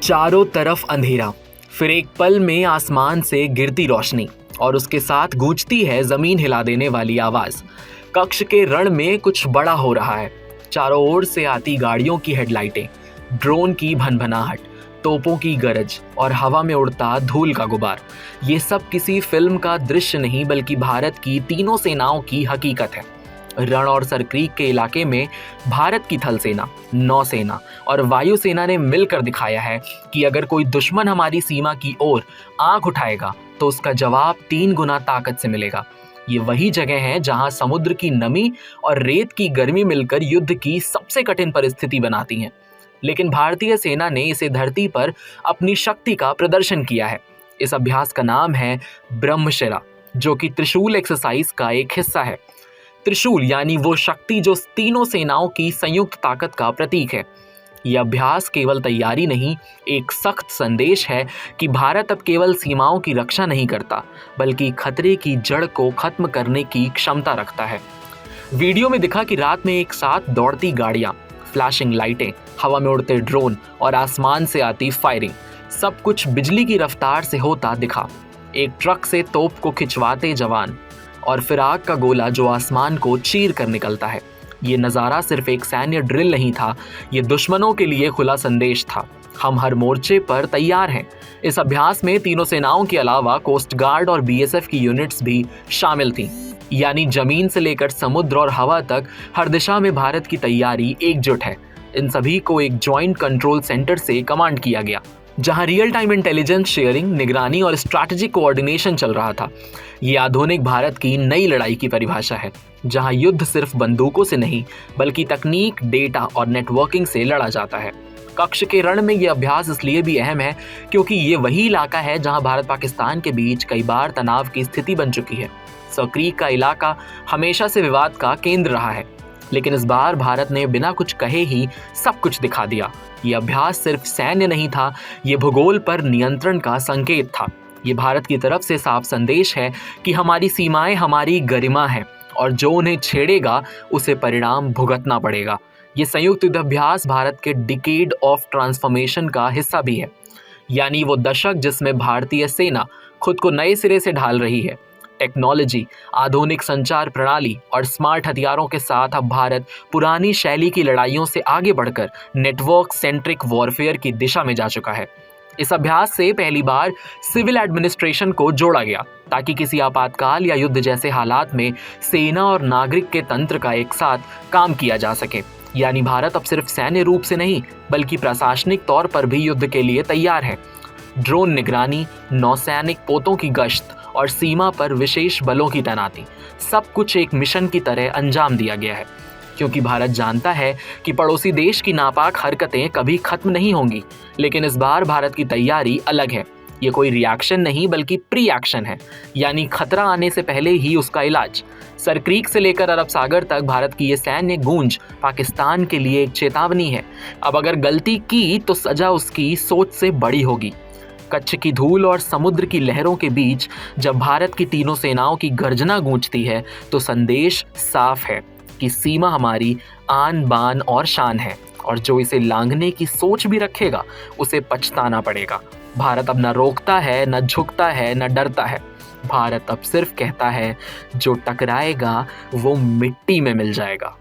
चारों तरफ अंधेरा, फिर एक पल में आसमान से गिरती रोशनी और उसके साथ गूंजती है जमीन हिला देने वाली आवाज। कक्ष के रण में कुछ बड़ा हो रहा है। चारों ओर से आती गाड़ियों की हेडलाइटें, ड्रोन की भनभनाहट, तोपों की गरज और हवा में उड़ता धूल का गुबार। ये सब किसी फिल्म का दृश्य नहीं बल्कि भारत की तीनों सेनाओं की हकीकत है। रण और सरक्रीक के इलाके में भारत की थल सेना, नौसेना और वायुसेना ने मिलकर दिखाया है कि अगर कोई दुश्मन हमारी सीमा की ओर आंख उठाएगा तो उसका जवाब 3 गुना ताकत से मिलेगा। ये वही जगह है जहां समुद्र की नमी और रेत की गर्मी मिलकर युद्ध की सबसे कठिन परिस्थिति बनाती हैं। लेकिन भारतीय सेना ने इसे धरती पर अपनी शक्ति का प्रदर्शन किया है। इस अभ्यास का नाम है ब्रह्मशिरा, जो कि त्रिशूल एक्सरसाइज का एक हिस्सा है। त्रिशूल यानी वो शक्ति जो तीनों सेनाओं की संयुक्त ताकत का प्रतीक है। यह अभ्यास केवल तैयारी नहीं, एक सख्त संदेश है कि भारत अब केवल सीमाओं की रक्षा नहीं करता बल्कि खतरे की जड़ को खत्म करने की क्षमता रखता है। वीडियो में दिखा कि रात में एक साथ दौड़ती गाड़ियां, फ्लैशिंग लाइटें, हवा में उड़ते ड्रोन और आसमान से आती फायरिंग, सब कुछ बिजली की रफ्तार से होता दिखा। एक ट्रक से तोप को खिंचवाते जवान और फिर आग का गोला जो आसमान को चीर कर निकलता है। ये नज़ारा सिर्फ एक सैन्य ड्रिल नहीं था, ये दुश्मनों के लिए खुला संदेश था। हम हर मोर्चे पर तैयार हैं। इस अभ्यास में तीनों सेनाओं के अलावा कोस्ट गार्ड और बीएसएफ की यूनिट्स भी शामिल थीं। यानी जमीन से लेकर समुद्र और हवा तक हर दिशा में भारत की तैयारी एकजुट है। इन सभी को एक जॉइंट कंट्रोल सेंटर से कमांड किया गया, जहां रियल टाइम इंटेलिजेंस शेयरिंग, निगरानी और स्ट्रैटेजिक कोऑर्डिनेशन चल रहा था। ये आधुनिक भारत की नई लड़ाई की परिभाषा है, जहां युद्ध सिर्फ बंदूकों से नहीं बल्कि तकनीक, डेटा और नेटवर्किंग से लड़ा जाता है। कक्ष के रण में ये अभ्यास इसलिए भी अहम है क्योंकि ये वही इलाका है जहां भारत पाकिस्तान के बीच कई बार तनाव की स्थिति बन चुकी है। सरक्रीक का इलाका हमेशा से विवाद का केंद्र रहा है, लेकिन इस बार भारत ने बिना कुछ कहे ही सब कुछ दिखा दिया। ये अभ्यास सिर्फ सैन्य नहीं था, ये भूगोल पर नियंत्रण का संकेत था। ये भारत की तरफ से साफ संदेश है कि हमारी सीमाएं हमारी गरिमा है और जो उन्हें छेड़ेगा उसे परिणाम भुगतना पड़ेगा। ये संयुक्त युद्ध अभ्यास भारत के डिकेड ऑफ ट्रांसफॉर्मेशन का हिस्सा भी है, यानी वो दशक जिसमें भारतीय सेना खुद को नए सिरे से ढाल रही है। टेक्नोलॉजी, आधुनिक संचार प्रणाली और स्मार्ट हथियारों के साथ अब भारत पुरानी शैली की लड़ाइयों से आगे बढ़कर नेटवर्क सेंट्रिक वॉरफेयर की दिशा में जा चुका है। इस अभ्यास से पहली बार सिविल एडमिनिस्ट्रेशन को जोड़ा गया ताकि किसी आपातकाल या युद्ध जैसे हालात में सेना और नागरिक के तंत्र का एक साथ काम किया जा सके। यानी भारत अब सिर्फ सैन्य रूप से नहीं बल्कि प्रशासनिक तौर पर भी युद्ध के लिए तैयार है। ड्रोन निगरानी, नौसैनिक पोतों की गश्त और सीमा पर विशेष बलों की तैनाती, सब कुछ एक मिशन की तरह अंजाम दिया गया है, क्योंकि भारत जानता है कि पड़ोसी देश की नापाक हरकतें कभी खत्म नहीं होंगी। लेकिन इस बार भारत की तैयारी अलग है। ये कोई रिएक्शन नहीं बल्कि प्री एक्शन है, यानी खतरा आने से पहले ही उसका इलाज। सरक्रीक से लेकर अरब सागर तक भारत की ये सैन्य गूंज पाकिस्तान के लिए एक चेतावनी है। अब अगर गलती की तो सजा उसकी सोच से बड़ी होगी। कच्छ की धूल और समुद्र की लहरों के बीच जब भारत की तीनों सेनाओं की गर्जना गूंजती है तो संदेश साफ है कि सीमा हमारी आन बान और शान है, और जो इसे लांघने की सोच भी रखेगा उसे पछताना पड़ेगा। भारत अब न रोकता है, न झुकता है, न डरता है। भारत अब सिर्फ कहता है, जो टकराएगा वो मिट्टी में मिल जाएगा।